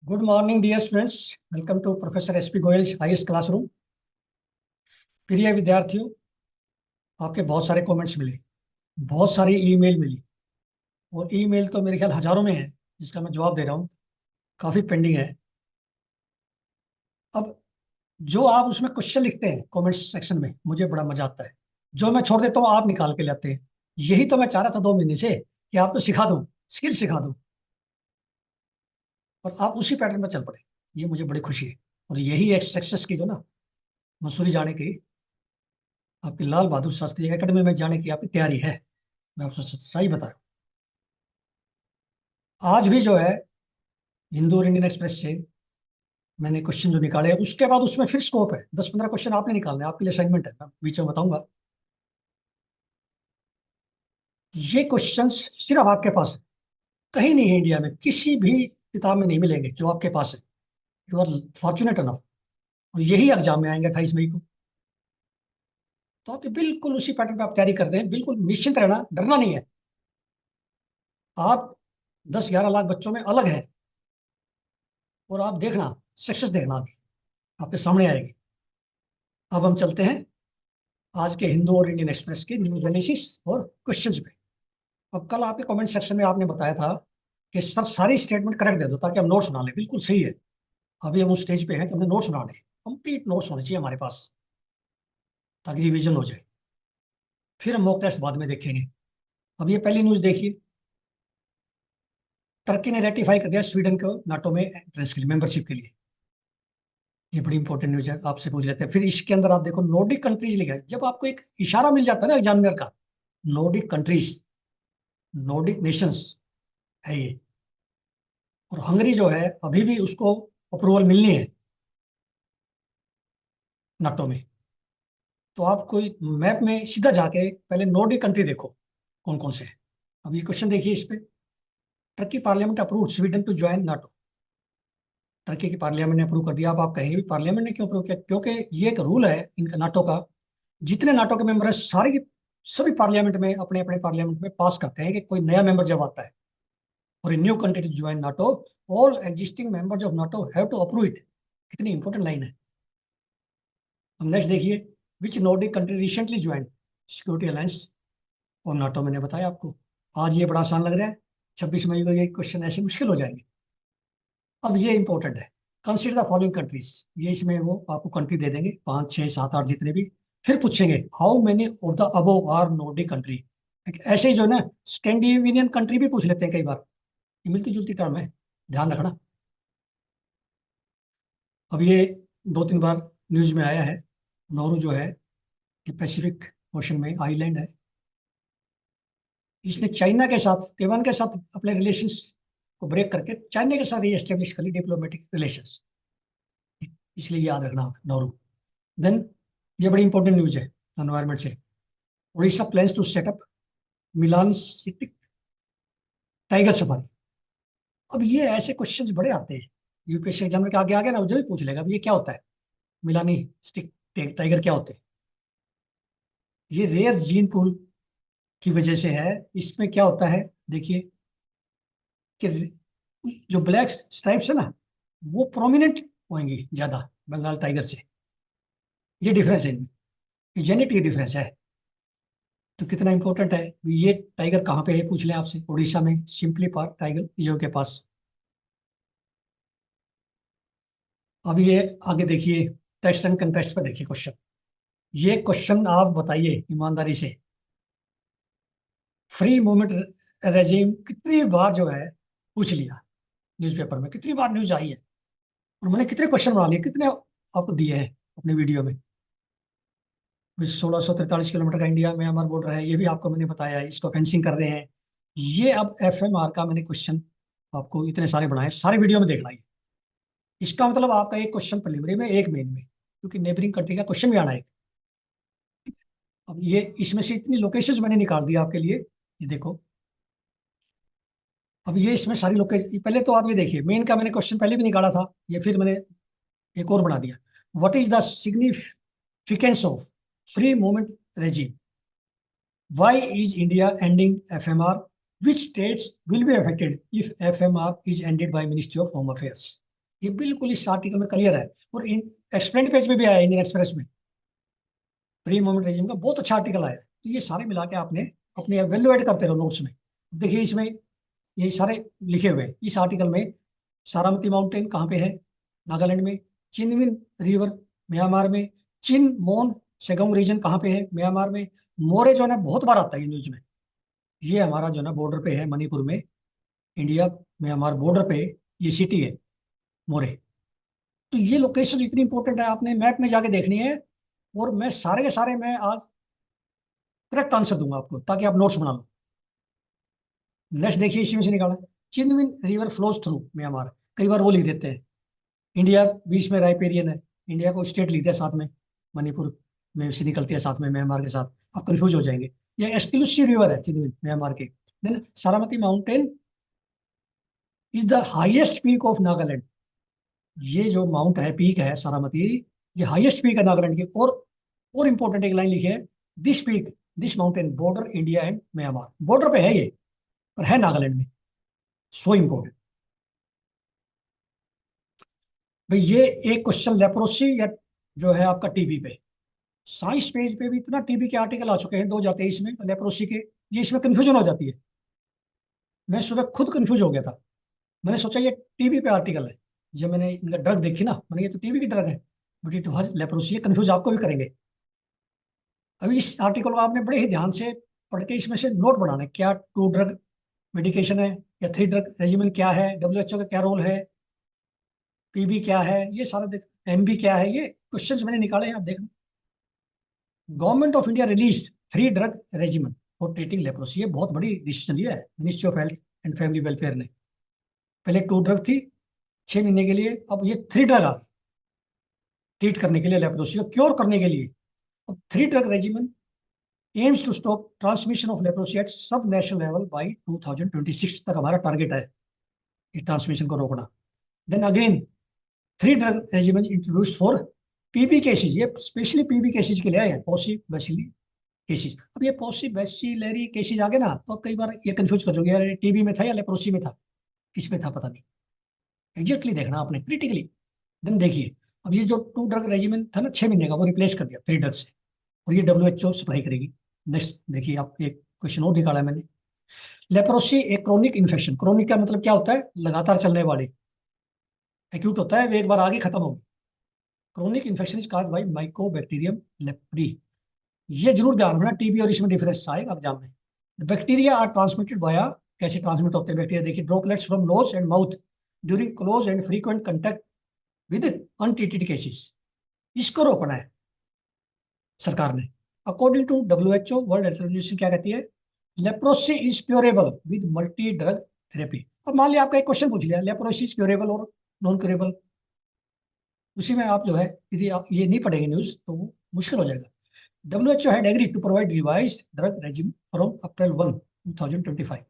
Good morning dear students. Welcome to Professor SP Goyal highest classroom. प्रिय विद्यार्थियों, आपके बहुत सारे कमेंट्स मिले, बहुत सारी ईमेल मिली और ईमेल तो मेरे ख्याल हजारों में है जिसका मैं जवाब दे रहा हूँ। काफ़ी पेंडिंग है। अब जो आप उसमें क्वेश्चन लिखते हैं कमेंट्स सेक्शन में, मुझे बड़ा मजा आता है। जो मैं छोड़ देता हूँ आप निकाल के लाते हैं। यही तो मैं चाह रहा था 2 महीने से कि आपको सिखा दूँ, स्किल सिखा दूँ, और आप उसी पैटर्न में चल पड़े। ये मुझे बड़ी खुशी है और यही एक सक्सेस की जो ना मसूरी जाने की, आपकी लाल बहादुर शास्त्री एकेडमी में जाने की आपकी तैयारी है। मैं आपको सही बता रहा हूँ। आज भी जो है हिंदू और इंडियन एक्सप्रेस से मैंने क्वेश्चन जो निकाले, उसके बाद उसमें फिर स्कोप है। 10-15 क्वेश्चन आपने निकालने हैं, आपके लिए असाइनमेंट है, मैं बीच में बताऊंगा। ये क्वेश्चंस सिर्फ आपके पास है, कहीं नहीं है इंडिया में, किसी भी किताब में नहीं मिलेंगे जो आपके पास है। You are fortunate enough. और यही एग्जाम में आएंगे 28 मई को। तो आप बिल्कुल उसी पैटर्न पे आप तैयारी कर रहे हैं, बिल्कुल निश्चिंत रहना, डरना नहीं है। आप 10-11 लाख बच्चों में अलग हैं और आप देखना, सक्सेस देखना आगे आपके सामने आएगी। अब हम चलते हैं आज के हिंदू और इंडियन एक्सप्रेस के न्यूज एनालिसिस और क्वेश्चंस पे। अब कल आपके कमेंट सेक्शन में आपने बताया था कि सर सारी स्टेटमेंट करेक्ट दे दो ताकि हम नोट्स बना लें। बिल्कुल सही है। अभी हम उस स्टेज पे हैं कि हमने नोट्स बनाने हैं, कंप्लीट नोट्स होने चाहिए हमारे पास ताकि रिवीजन हो जाए। फिर हम मॉक टेस्ट बाद में देखेंगे। अब ये पहली न्यूज देखिए, टर्की ने रेटिफाई कर दिया स्वीडन को नाटो में एंट्रेंस के लिए, मेंबरशिप के लिए। ये बड़ी इंपॉर्टेंट न्यूज है, आपसे पूछ लेते हैं। फिर इसके अंदर आप देखो नॉर्डिक कंट्रीज लिखा है। जब आपको एक इशारा मिल जाता है ना एग्जामिनर का, नॉर्डिक कंट्रीज, नॉर्डिक नेशंस है ये। और हंगरी जो है अभी भी उसको अप्रूवल मिलनी है नाटो में। तो आप कोई मैप में सीधा जाके पहले नॉर्डिक कंट्री देखो कौन कौन से हैं। अब ये क्वेश्चन देखिए इस पे, Turkey parliament approve Sweden to join NATO. Turkey की पार्लियामेंट ने अप्रूव कर दिया। अब आप कहेंगे भी पार्लियामेंट ने क्यों अप्रूव किया? क्योंकि ये एक रूल है इनका नाटो का। जितने नाटो के मेंबर है सारे की सभी पार्लियामेंट में अपने अपने पार्लियामेंट में पास करते हैं कि कोई नया मेंबर जब आता है और new country to join NATO, all existing members of NATO have to approve it. कितनी इंपॉर्टेंट लाइन है। अब नेक्स्ट देखिए, which Nordic country recently join security alliance और नाटो। मैंने बताया आपको। आज ये बड़ा आसान लग रहा है, 26 मई को ये क्वेश्चन ऐसे मुश्किल हो जाएंगे। अब ये इंपॉर्टेंट है, कंसिडर द फॉलोइंग कंट्रीज। ये इसमें वो आपको कंट्री दे देंगे 5, 6, 7, 8 जितने भी। फिर पूछेंगे how many of the above are Nordic country. ऐसे ही जो ना स्कैंडिनेवियन कंट्री भी पूछ लेते हैं कई बार। ये मिलती जुलती टर्म है, ध्यान रखना। अब ये 2-3 बार न्यूज में आया है, नौरू जो है कि पैसिफिक ओशन में आइलैंड है। इसने चाइना के साथ, ताइवान के साथ अपने रिलेशंस को ब्रेक करके चाइना के साथ ही एस्टेब्लिश कर ली डिप्लोमेटिक रिलेशंस। इसलिए याद रखना आप नौरू। देन ये बड़ी इंपॉर्टेंट न्यूज है एनवायरमेंट से। Orissa plans to set up Milan city tiger safari. अब ये ऐसे क्वेश्चंस बड़े आते हैं यूपीएससी एग्जाम के आगे आगे ना, जो भी पूछ लेगा अब ये क्या होता है, मिलानी स्टिक टाइगर क्या होते हैं। ये रेयर जीन पूल की वजह से है। इसमें क्या होता है देखिए कि जो ब्लैक स्ट्राइप्स है ना वो प्रोमिनेंट होंगी ज्यादा बंगाल टाइगर से। ये डिफरेंस है इनमें, ये जेनेटिक डिफरेंस है। तो कितना इंपॉर्टेंट है ये टाइगर कहाँ पे है पूछ लें आपसे, उड़ीसा में सिंपली पार्क टाइगर रिजर्व के पास। अब ये आगे देखिए, टेक्स्ट एंड कंटेक्स्ट पे देखिए क्वेश्चन। ये क्वेश्चन आप बताइए ईमानदारी से, फ्री मूवमेंट रेजिम कितनी बार जो है पूछ लिया न्यूज़पेपर में, कितनी बार न्यूज आई है, और मैंने कितने क्वेश्चन बना लिए, कितने आपको दिए हैं अपने वीडियो में। 1643 किलोमीटर का इंडिया में म्यांमार बॉर्डर है, ये भी आपको मैंने बताया है, इसको फेंसिंग कर रहे हैं। ये अब एफएमआर का मैंने क्वेश्चन आपको इतने सारे बनाए, सारे वीडियो में देखना है। इसका मतलब आपका एक क्वेश्चन प्रीलिमिनरी में, एक मेन में, क्योंकि नेबरिंग कंट्री का क्वेश्चन भी आना है। अब ये इसमें से इतनी लोकेशंस मैंने निकाल दी आपके लिए, ये देखो। अब ये इसमें सारी लोकेशन, पहले तो आप ये देखिए मेन का मैंने क्वेश्चन पहले भी निकाला था, ये फिर मैंने एक और बना दिया। What is the significance of free movement regime? Why is India ending FMR? Which states will be affected if FMR is ended by ministry of home affairs? ये बिल्कुल इस आर्टिकल में क्लियर है, और एक्सप्लेन पेज पे भी आया Indian express में, प्री मोमेंट रेजिम का बहुत अच्छा आर्टिकल आया है। तो ये सारे मिला के आपने अपने वैल्यू ऐड करते रहो नोट्स में। देखिए इसमें ये सारे लिखे हुए हैं इस आर्टिकल में। सारामती माउंटेन कहाँ पे है? नागालैंड में। चिनमिन रिवर म्यांमार में। चिन मोन सेगोंग रीजन कहाँ पे है? म्यांमार में। मोरे जो है ना बहुत बार आता है ये न्यूज में। ये हमारा जो है ना बॉर्डर पे है मणिपुर में, इंडिया म्यांमार बॉर्डर पे ये सिटी है मोरे। तो ये लोकेशन इतनी इंपॉर्टेंट है, आपने मैप में जाके देखनी है। और मैं सारे के सारे मैं आज करेक्ट आंसर दूंगा आपको ताकि आप नोट्स बना लो। नेक्स्ट देखिए इसी में से निकाला, चिनमिन रिवर फ्लोज थ्रू म्यांमार। कई बार वो लिख देते हैं इंडिया बीच में राइपेरियन है, इंडिया को स्टेट लिखते हैं साथ में, मणिपुर में से निकलती है साथ में म्यांमार के साथ, आप कंफ्यूज हो जाएंगे। ये एक्सक्लूसिव रिवर है चिनमिन म्यांमार के। Then Saramati mountain is the highest peak of Nagaland. ये जो माउंट है, पीक है सारामती, ये हाईएस्ट पीक है नागालैंड की। और इंपॉर्टेंट एक लाइन लिखी है, this peak this mountain border India and Myanmar. Border पे है ये, पर है नागालैंड में। सो इंपॉर्टेंट भाई। ये एक क्वेश्चन लेप्रोसी या जो है आपका टीबी पे, साइंस पेज पे भी इतना टीबी के आर्टिकल आ चुके हैं 2023 में लेप्रोसी के, ये इसमें कंफ्यूजन हो जाती है। मैं सुबह खुद कंफ्यूज हो गया था, मैंने सोचा ये टीबी पे आर्टिकल है। जब मैंने इनका ड्रग देखी ना, मैंने ये तो टीबी की ड्रग है, बट ये तो लेप्रोसी है, कंफ्यूज आपको भी करेंगे। अभी इस आर्टिकल को आपने बड़े ही ध्यान से पढ़ के इसमें से नोट बनाना है, क्या 2 ड्रग मेडिकेशन है या 3 ड्रग रेजिमेंट क्या है, डब्ल्यूएचओ का क्या रोल है, पीबी क्या है, ये सारा देख, एमबी क्या है, ये क्वेश्चंस मैंने निकाले हैं, आप देखना। Government of India release 3 drug regiment for treating leprosy. ये बहुत बड़ी डिसीजन लिया है ministry of health and family welfare ने। पहले 2 ड्रग थी 6 महीने के लिए, अब ये 3 ड्रग आ गई ट्रीट करने के लिए, लेप्रोसी को क्योर करने के लिए। अब 3 drug regimen aims to stop transmission of leprosy at sub national level by 2026 तक हमारा टारगेट है इस ट्रांसमिशन को रोकना। Then again 3 drug regimen introduce for PB cases. ये स्पेशली पीबी केसेज के लिए आए हैं, पॉसी बैसिली केसेज। अब ये पॉसी बैसिलरी केसेज आ गए ना, तो कई बार ये कंफ्यूज कर दोगे, यार टीबी में था या लेप्रोसी में था, किस में था पता नहीं। एग्जैक्टली देखना आपने क्रिटिकली। देन देखिए, अब ये जो 2 ड्रग रेजिमेंट था ना 6 महीने का, वो रिप्लेस कर दिया 3 ड्रग से, और ये डब्ल्यूएचओ सप्लाई करेगी। नेक्स्ट देखिए, आप एक क्वेश्चन और निकाला है मैंने। लेप्रोसी एक क्रोनिक इन्फेक्शन, क्रोनिक का मतलब क्या होता है? लगातार चलने वाले। एक्यूट होता है, वो एक बार आगे खत्म होगी। Chronic infection is caused by Mycobacterium leprae. ये जरूर ध्यान रखना, टीबी और इसमें डिफरेंस आएगा एग्जाम में। बैक्टीरिया आर ट्रांसमिटेड वाया, कैसे ट्रांसमिट होते हैं बैक्टीरिया? देखिए, droplets from nose and mouth during close and frequent contact with untreated cases. इसको रोकना है सरकार ने। According to WHO World Health Organisation क्या कहती है? Leprosy is curable with multi drug therapy. अब मान लिया आपका एक क्वेश्चन पूछ लिया, लेप्रोसी इज क्योरेबल और नॉन क्योरेबल, उसी में आप जो है यदि आप ये नहीं पढ़ेंगे न्यूज तो वो मुश्किल हो जाएगा। WHO had agreed to provide revised drug regime from April 1, 2025।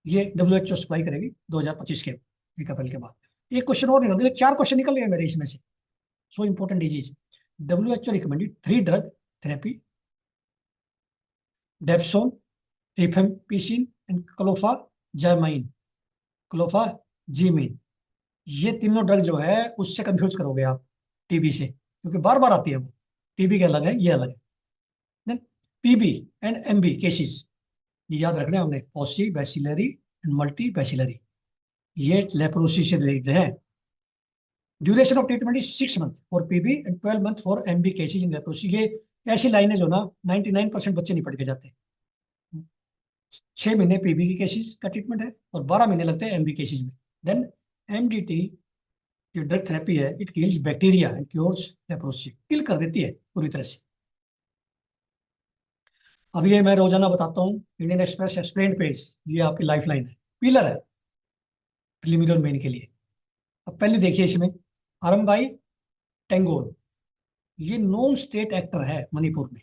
ये WHO सप्लाई करेगी 2025 के 1 अप्रैल के बाद। एक क्वेश्चन और निकल गया, 4 क्वेश्चन निकल गए मेरे इसमें से। So important disease. WHO recommended 3 drug therapy, dapsone, rifampicin and clofazimine, clofazimine. ये तीनों ड्रग जो है उससे कंफ्यूज करोगे आप टीबी से, क्योंकि बार बार आती है वो। टीबी के अलग है, ये अलग है। Then PB and MB cases, ये याद रखना है हमने, pauci bacillary and multi bacillary, ये लेप्रोसी से रिलेटेड है। Duration of treatment is 6 month for PB and 12 month for MB cases in leprosy. ये ऐसी लाइनें जो ना 99% बच्चे नहीं पढ़ के जाते। 6 महीने पीबी की केसेज का ट्रीटमेंट है और 12 महीने लगते हैं एमबी केसेज में। देन एमडीटी जो ड्रग थेरेपी है, it kills bacteria and cures leprosy, kill कर देती है पूरी तरह से। अब ये मैं रोजाना बताता हूँ, इंडियन एक्सप्रेस एक्सप्लेन पेज, ये आपकी लाइफ लाइन है, पिलर है प्रीलिमिनरी और मेन के लिए। अब पहले देखिए इसमें, आरमबाई टेंगोर, ये नॉन स्टेट एक्टर है मणिपुर में।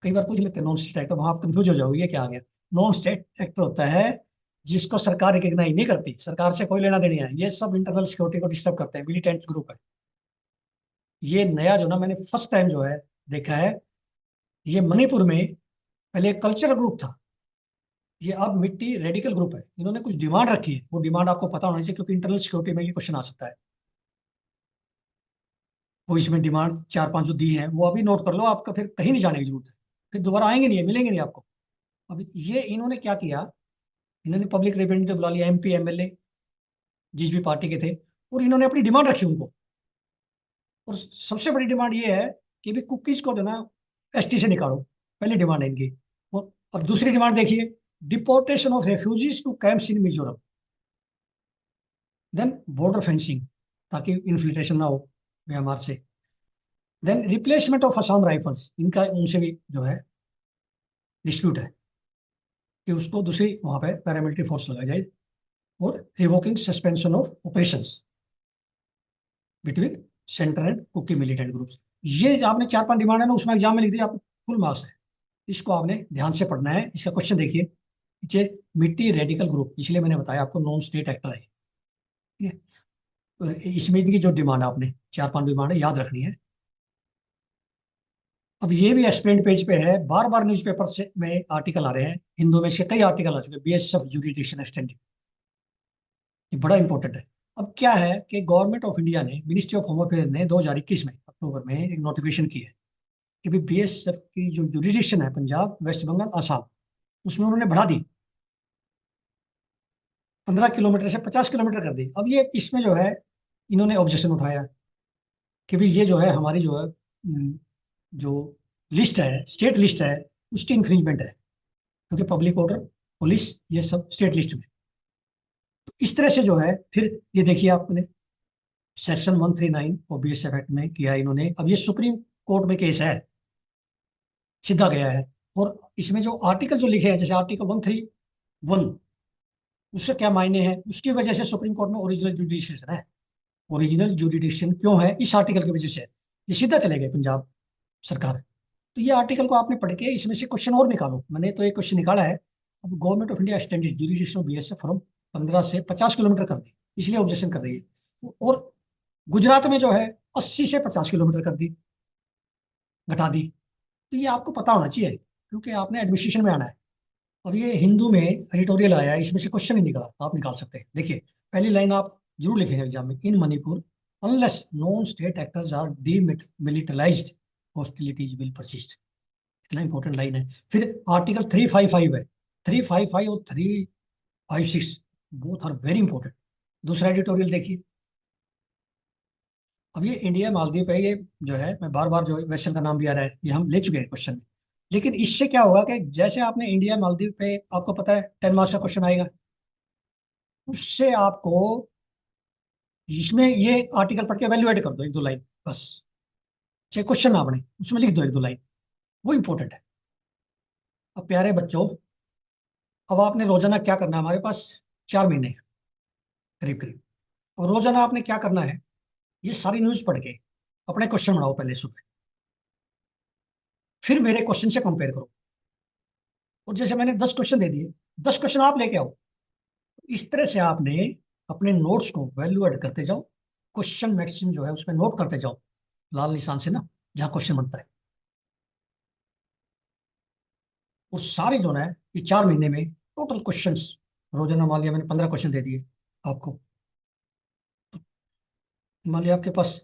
कई बार पूछ लेते हैं नॉन स्टेट एक्टर, वहां आप कंफ्यूज हो जाओगे ये क्या आ गया। नॉन स्टेट एक्टर होता है जिसको सरकार रिकॉग्नाइज नहीं करती, सरकार से कोई लेना देना है, ये सब इंटरनल सिक्योरिटी को डिस्टर्ब करते हैं, मिलिटेंट ग्रुप है। ये नया जो ना मैंने फर्स्ट टाइम जो है देखा है, ये मणिपुर में पहले कल्चरल ग्रुप था, ये अब मिट्टी रेडिकल ग्रुप है। इन्होंने कुछ डिमांड रखी है, वो डिमांड आपको पता होना चाहिए, क्योंकि इंटरनल सिक्योरिटी में ये क्वेश्चन आ सकता है। वो इसमें डिमांड 4-5 जो दी है वो अभी नोट कर लो, आपका फिर कहीं नहीं जाने की जरूरत है, फिर दोबारा आएंगे नहीं, मिलेंगे नहीं आपको। अब ये इन्होंने क्या किया, इन्होंने पब्लिक रिप्रेजेंटेटिव बुला लिया, MP MLA जिस भी पार्टी के थे, और इन्होंने अपनी डिमांड रखी उनको। और सबसे बड़ी डिमांड ये है कि भी कुकीज को जो ना ST से निकालो, पहली डिमांड है इनकी। और अब दूसरी डिमांड देखिए, deportation of refugees to camps in Mizoram, then border fencing ताकि इन्फिल्ट्रेशन ना हो म्यांमार से, then replacement of Assam Rifles, इनका उनसे भी जो है डिस्प्यूट है कि उसको दूसरी वहां पे पैरामिलिट्री फोर्स लगाई जाए, और revoking suspension of operations between centre and Kuki militant groups. ये जो आपने 4-5 डिमांड है ना, उसमें एग्जाम में लिख दिया, आपको फुल मार्क्स है। इसको आपने ध्यान से पढ़ना है। इसका क्वेश्चन देखिए नीचे, मिट्टी रेडिकल ग्रुप, इसलिए मैंने बताया आपको नॉन स्टेट एक्टर है, ठीक है। और इसमें इनकी जो डिमांड आपने 4-5 डिमांड है याद रखनी है। अब ये भी एक्सप्लेन पेज पे है, बार बार न्यूज़पेपर से में आर्टिकल आ रहे हैं, हिंदू में इसके कई आर्टिकल आ चुके हैं, BSF जुडिशियल एक्सटेंडेड, ये बड़ा इंपॉर्टेंट है। अब क्या है कि गवर्नमेंट ऑफ इंडिया ने, मिनिस्ट्री ऑफ होम अफेयर ने 2021 में अक्टूबर में एक नोटिफिकेशन की है कि भी BSF की जो जुडिशन है पंजाब, वेस्ट बंगाल, असम, उसमें उन्होंने बढ़ा दी, 15 किलोमीटर से 50 किलोमीटर कर दी। अब ये इसमें जो है इन्होंने ऑब्जेक्शन उठाया कि भी ये जो है हमारी जो है जो लिस्ट है, स्टेट लिस्ट है, उसकी इंफ्रिंजमेंट है, क्योंकि पब्लिक ऑर्डर, पुलिस, ये सब स्टेट लिस्ट में। तो इस तरह से जो है फिर ये देखिए आपने सेक्शन 139 और BSF एक्ट में किया इन्होंने। अब ये सुप्रीम कोर्ट में केस है, सीधा गया है। और इसमें जो आर्टिकल जो लिखे हैं, जैसे आर्टिकल 131, उससे क्या मायने हैं, उसकी वजह से सुप्रीम कोर्ट में ओरिजिनल जुडिशियन है। ओरिजिनल जुडिशियन क्यों है, इस आर्टिकल की वजह से है। ये सीधा चले गए पंजाब सरकार। तो ये आर्टिकल को आपने पढ़ के इसमें से क्वेश्चन और निकालो। मैंने तो एक क्वेश्चन निकाला है। अब government of India extended judicial BSF from 15 से 50 किलोमीटर कर दी, इसलिए ऑब्जेक्शन कर रही है। और गुजरात में जो है 80 से 50 किलोमीटर कर दी, घटा दी। तो ये आपको पता होना चाहिए, क्योंकि आपने एडमिनिस्ट्रेशन में आना है। अब ये हिंदू में एडिटोरियल आया है, इसमें से क्वेश्चन ही निकला, आप निकाल सकते हैं। देखिए पहली लाइन आप जरूर लिखेंगे एग्जाम में, in Manipur unless non state actors are demilitarised hostilities will persist, इतना इंपॉर्टेंट लाइन है। फिर आर्टिकल 355 है, 355 और 356 बोथ आर वेरी इंपॉर्टेंट। दूसरा एडिटोरियल देखिए। अब ये इंडिया मालदीव है, ये जो है मैं बार बार जो वेस्टर्न का नाम भी आ रहा है, ये हम ले चुके हैं क्वेश्चन में। लेकिन इससे क्या होगा कि जैसे आपने इंडिया मालदीव पे, आपको पता है 10 मार्क्स का क्वेश्चन आएगा, उससे आपको इसमें ये आर्टिकल पढ़ के वैल्यू एड कर दो 1-2 लाइन बस, चाहे क्वेश्चन ना बने, उसमें लिख दो 1-2 लाइन, वो इंपॉर्टेंट है। अब प्यारे बच्चों, अब आपने रोजाना क्या करना है, हमारे पास 4 महीने हैं करीब करीब। और रोजाना आपने क्या करना है, ये सारी न्यूज पढ़ के अपने क्वेश्चन बनाओ पहले सुबह, फिर मेरे क्वेश्चन से कंपेयर करो। और जैसे मैंने 10 क्वेश्चन दे दिए, 10 क्वेश्चन आप लेके आओ। इस तरह से आपने अपने नोट्स को वैल्यू ऐड करते जाओ, क्वेश्चन मैक्सिमम जो है उसमें नोट करते जाओ लाल निशान से ना, जहाँ क्वेश्चन बनता है। और सारे जो है ये 4 महीने में टोटल क्वेश्चंस, रोजाना मान लिया मैंने 15 क्वेश्चन दे दिए आपको, मान लिया आपके पास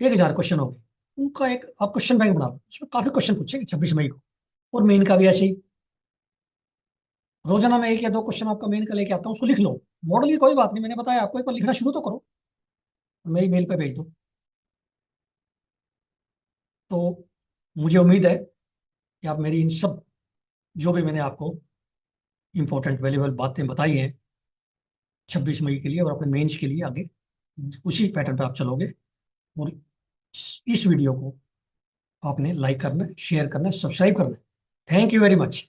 1,000 क्वेश्चन हो गए, उनका एक आप क्वेश्चन बैंक बना लो, उसमें काफी क्वेश्चन पूछेंगे 26 मई को। और मेन का भी ऐसे ही, रोजाना मैं 1 या 2 क्वेश्चन आपका मेन का लेके आता हूँ, उसको लिख लो। मॉडल की कोई बात नहीं, मैंने बताया आपको, एक बार लिखना शुरू तो करो, मेरी मेल पे भेज दो। तो मुझे उम्मीद है कि आप मेरी इन सब जो भी मैंने आपको इंपॉर्टेंट वैल्यूबल बातें बताई हैं 26 मई के लिए और अपने मेंस के लिए, आगे उसी पैटर्न पे आप चलोगे। और इस वीडियो को आपने लाइक करना है, शेयर करना है, सब्सक्राइब करना है। Thank you very much.